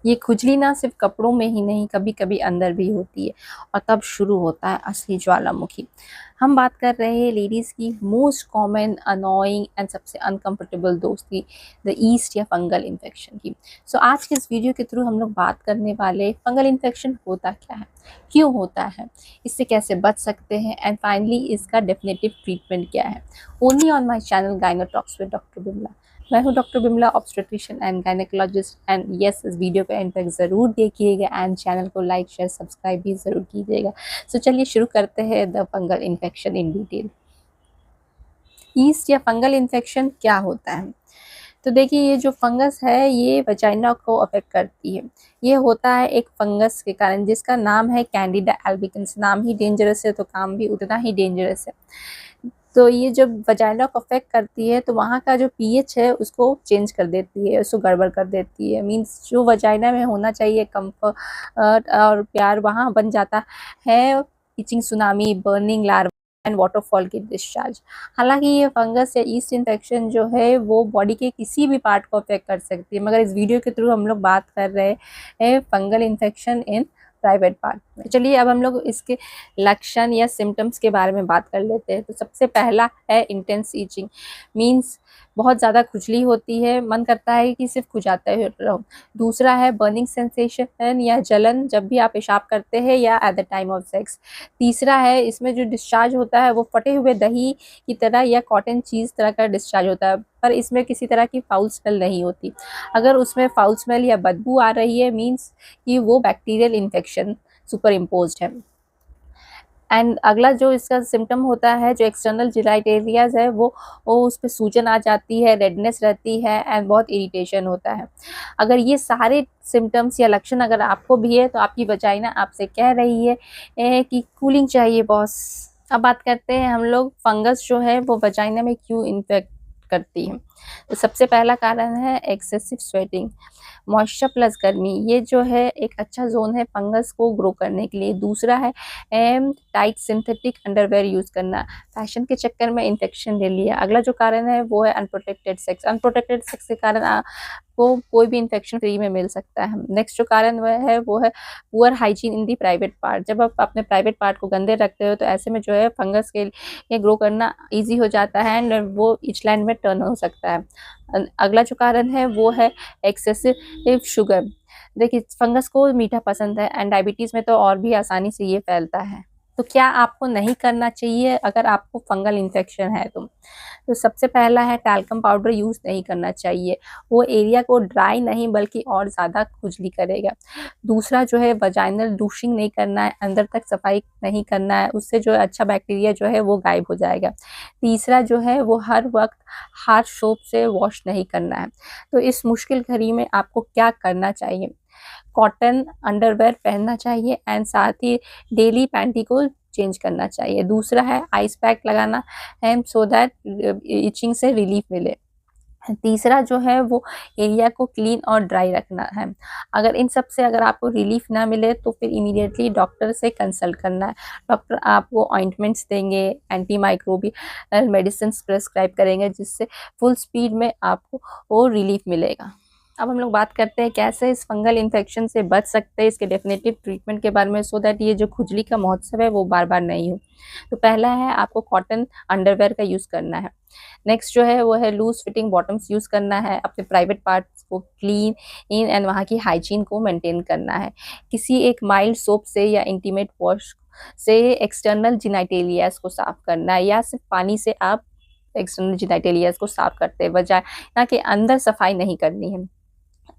ये खुजली ना सिर्फ कपड़ों में ही नहीं, कभी कभी अंदर भी होती है और तब शुरू होता है असली ज्वालामुखी। हम बात कर रहे हैं लेडीज़ की मोस्ट कॉमन, अनोइंग एंड सबसे अनकंफर्टेबल दोस्ती, द ईस्ट या फंगल इन्फेक्शन की। सो आज के इस वीडियो के थ्रू हम लोग बात करने वाले फंगल इन्फेक्शन होता क्या है, क्यों होता है, इससे कैसे बच सकते हैं एंड फाइनली इसका डेफिनेटिव ट्रीटमेंट क्या है। Only on my channel gyno talks with doctor Bimla. मैं हूँ doctor Bimla, obstetrician and gynaecologist. And yes, इस वीडियो को एंड तक ज़रूर देखिएगा एंड चैनल को लाइक शेयर सब्सक्राइब भी ज़रूर कीजिएगा। सो चलिए शुरू करते हैं the fungal infection in detail. Yeast या फंगल इन्फेक्शन क्या होता है? तो देखिए, ये जो फंगस है ये वजाइना को अफेक्ट करती है। ये होता है एक फंगस के कारण जिसका नाम है कैंडिडा एल्बिकन्स। नाम ही डेंजरस है तो काम भी उतना ही डेंजरस है। तो ये जब वजाइना को अफेक्ट करती है तो वहाँ का जो पीएच है उसको चेंज कर देती है, उसको गड़बड़ कर देती है। मीन्स जो वजाइना में होना चाहिए कम्फर्ट और प्यार वहाँ बन जाता है इचिंग, सुनामी, बर्निंग, लार्वा एंड वाटरफॉल की डिस्चार्ज। हालांकि ये फंगस या ईस्ट इन्फेक्शन जो है वो बॉडी के किसी भी पार्ट को अफेक्ट कर सकती है, मगर इस वीडियो के थ्रू हम लोग बात कर रहे हैं fungal infection in private part में। चलिए अब हम लोग इसके लक्षण या सिम्टम्स के बारे में बात कर लेते हैं। तो सबसे पहला है इंटेंस ईचिंग। मीन्स बहुत ज़्यादा खुजली होती है, मन करता है कि सिर्फ खुजाते रहो। दूसरा है बर्निंग सेंसेशन या जलन जब भी आप पेशाब करते हैं या at the time of sex. तीसरा है इसमें जो डिस्चार्ज होता है वो फटे हुए दही की तरह या कॉटन चीज़ तरह का डिस्चार्ज होता है, पर इसमें किसी तरह की फाउल स्मेल नहीं होती। अगर उसमें फाउल स्मेल या बदबू आ रही है मीन्स कि वो बैक्टीरियल इन्फेक्शन सुपर इम्पोज्ड है। एंड अगला जो इसका सिम्टम होता है, जो एक्सटर्नल जिलाइट एरियाज है वो उस पर सूजन आ जाती है, रेडनेस रहती है एंड बहुत इरिटेशन होता है। अगर ये सारे सिम्टम्स या लक्षण अगर आपको भी है तो आपकी वजाइना आपसे कह रही है कि कूलिंग चाहिए बॉस। अब बात करते हैं हम लोग फंगस जो है वो वजाइना में क्यों इन्फेक्ट करती है। तो सबसे पहला कारण है एक्सेसिव स्वेटिंग, मॉइस्चर प्लस गर्मी। ये जो है एक अच्छा जोन है फंगस को ग्रो करने के लिए। दूसरा है टाइट सिंथेटिक अंडरवेयर यूज करना, फैशन के चक्कर में इन्फेक्शन ले लिया। अगला जो कारण है वो है अनप्रोटेक्टेड सेक्स। अनप्रोटेक्टेड सेक्स के कारण आपको कोई भी इन्फेक्शन फ्री में मिल सकता है। नेक्स्ट जो कारण वो है पुअर हाइजीन इन दी प्राइवेट पार्ट। जब आप अपने प्राइवेट पार्ट को गंदे रखते हो तो ऐसे में जो है फंगस के लिए ग्रो करना ईजी हो जाता है एंड वो इचलैंड में टर्न हो सकता है। अगला जो कारण है वो है एक्सेसिव शुगर। देखिए, फंगस को मीठा पसंद है एंड डायबिटीज़ में तो और भी आसानी से ये फैलता है। तो क्या आपको नहीं करना चाहिए अगर आपको फंगल इन्फेक्शन है तो सबसे पहला है टैल्कम पाउडर यूज़ नहीं करना चाहिए। वो एरिया को ड्राई नहीं बल्कि और ज़्यादा खुजली करेगा। दूसरा जो है वजाइनल डूशिंग नहीं करना है, अंदर तक सफाई नहीं करना है, उससे जो अच्छा बैक्टीरिया जो है वो गायब हो जाएगा। तीसरा जो है वो हर वक्त हाथ सोप से वॉश नहीं करना है। तो इस मुश्किल घड़ी में आपको क्या करना चाहिए? कॉटन अंडरवेयर पहनना चाहिए एंड साथ ही डेली पैंटी को चेंज करना चाहिए। दूसरा है आइस पैक लगाना है सो दैट इचिंग से रिलीफ मिले। तीसरा जो है वो एरिया को क्लीन और ड्राई रखना है। अगर इन सब से अगर आपको रिलीफ ना मिले तो फिर इमीडिएटली डॉक्टर से कंसल्ट करना है। डॉक्टर आपको ऑइंटमेंट्स देंगे, एंटी माइक्रोबियल मेडिसिन प्रेस्क्राइब करेंगे जिससे फुल स्पीड में आपको वो रिलीफ मिलेगा। अब हम लोग बात करते हैं कैसे इस फंगल इन्फेक्शन से बच सकते हैं, इसके डेफिनेटिव ट्रीटमेंट के बारे में, सो दैट ये जो खुजली का महोत्सव है वो बार बार नहीं हो। तो पहला है आपको कॉटन अंडरवेयर का यूज़ करना है। नेक्स्ट जो है वो है लूज फिटिंग बॉटम्स यूज़ करना है। अपने प्राइवेट पार्ट्स को क्लीन इन एंड वहाँ की हाइजीन को मेंटेन करना है। किसी एक माइल्ड सोप से या इंटीमेट वॉश से एक्सटर्नल जिनाइटेलियाज को साफ करना है, या सिर्फ पानी से आप एक्सटर्नल जिनाइटेलियाज को साफ करते हैं, बजाय ना कि अंदर सफाई नहीं करनी है।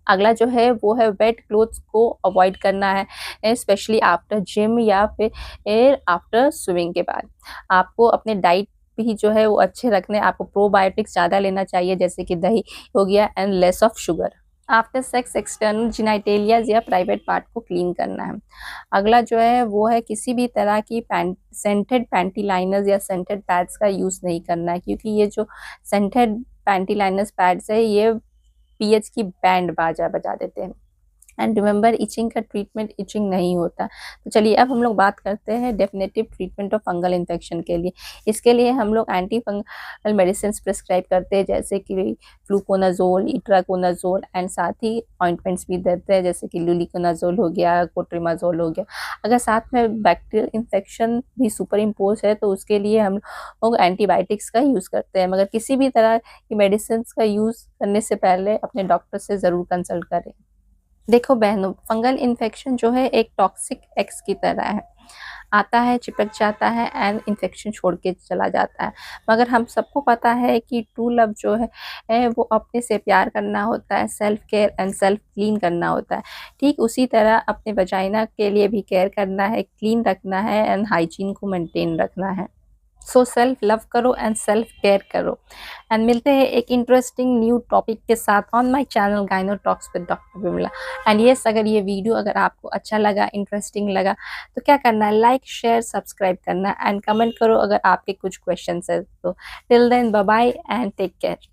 अगला जो है वो है वेट क्लोथ्स को अवॉइड करना है, स्पेशली आफ्टर जिम या फिर आफ्टर स्विमिंग के बाद। आपको अपने डाइट भी जो है वो अच्छे रखने, आपको प्रोबायोटिक्स ज़्यादा लेना चाहिए जैसे कि दही हो गया and less of sugar. After sex external genitalia या प्राइवेट पार्ट को क्लीन करना है। अगला जो है वो है किसी भी तरह की सेंटेड पैंटी लाइनर्स या सेंटेड पैड्स का यूज़ नहीं करना है, क्योंकि ये जो सेंटेड पैंटी लाइनर्स पैड्स है ये पीएच की बैंड बाजा बजा देते हैं। एंड रिमेंबर इचिंग का ट्रीटमेंट इचिंग नहीं होता। तो चलिए अब हम लोग बात करते हैं definitive treatment of fungal infection के लिए। इसके लिए हम लोग एंटी फंगल मेडिसिन प्रिस्क्राइब करते हैं, जैसे कि फ्लूकोनाजोल, इट्राकोनाजोल, एंड साथ ही ऑइंटमेंट्स भी देते हैं, जैसे कि लुलिकोनाजोल हो गया, कोट्रिमाजोल हो गया। अगर साथ में बैक्टीरियल इन्फेक्शन भी सुपर इम्पोज है तो उसके लिए हम लोग एंटीबायोटिक्स का यूज़ करते हैं, मगर किसी भी तरह की मेडिसिन का यूज़ करने से पहले अपने डॉक्टर से ज़रूर कंसल्ट करें। देखो बहनों, फंगल इन्फेक्शन जो है एक टॉक्सिक एक्स की तरह है, आता है, चिपक जाता है एंड इन्फेक्शन छोड़ के चला जाता है। मगर हम सबको पता है कि ट्रू लव जो है वो अपने से प्यार करना होता है, self care and self clean करना होता है। ठीक उसी तरह अपने वजाइना के लिए भी केयर करना है, क्लीन रखना है एंड हाइजीन को मेंटेन रखना है। सो सेल्फ लव करो एंड सेल्फ केयर करो। एंड मिलते हैं एक इंटरेस्टिंग न्यू टॉपिक के साथ on my channel gyno talks with doctor Vimla. And yes, अगर ये वीडियो अगर आपको अच्छा लगा, इंटरेस्टिंग लगा, तो क्या करना है, लाइक शेयर सब्सक्राइब करना एंड कमेंट करो अगर आपके कुछ क्वेश्चंस है तो। Till then bye bye and take care.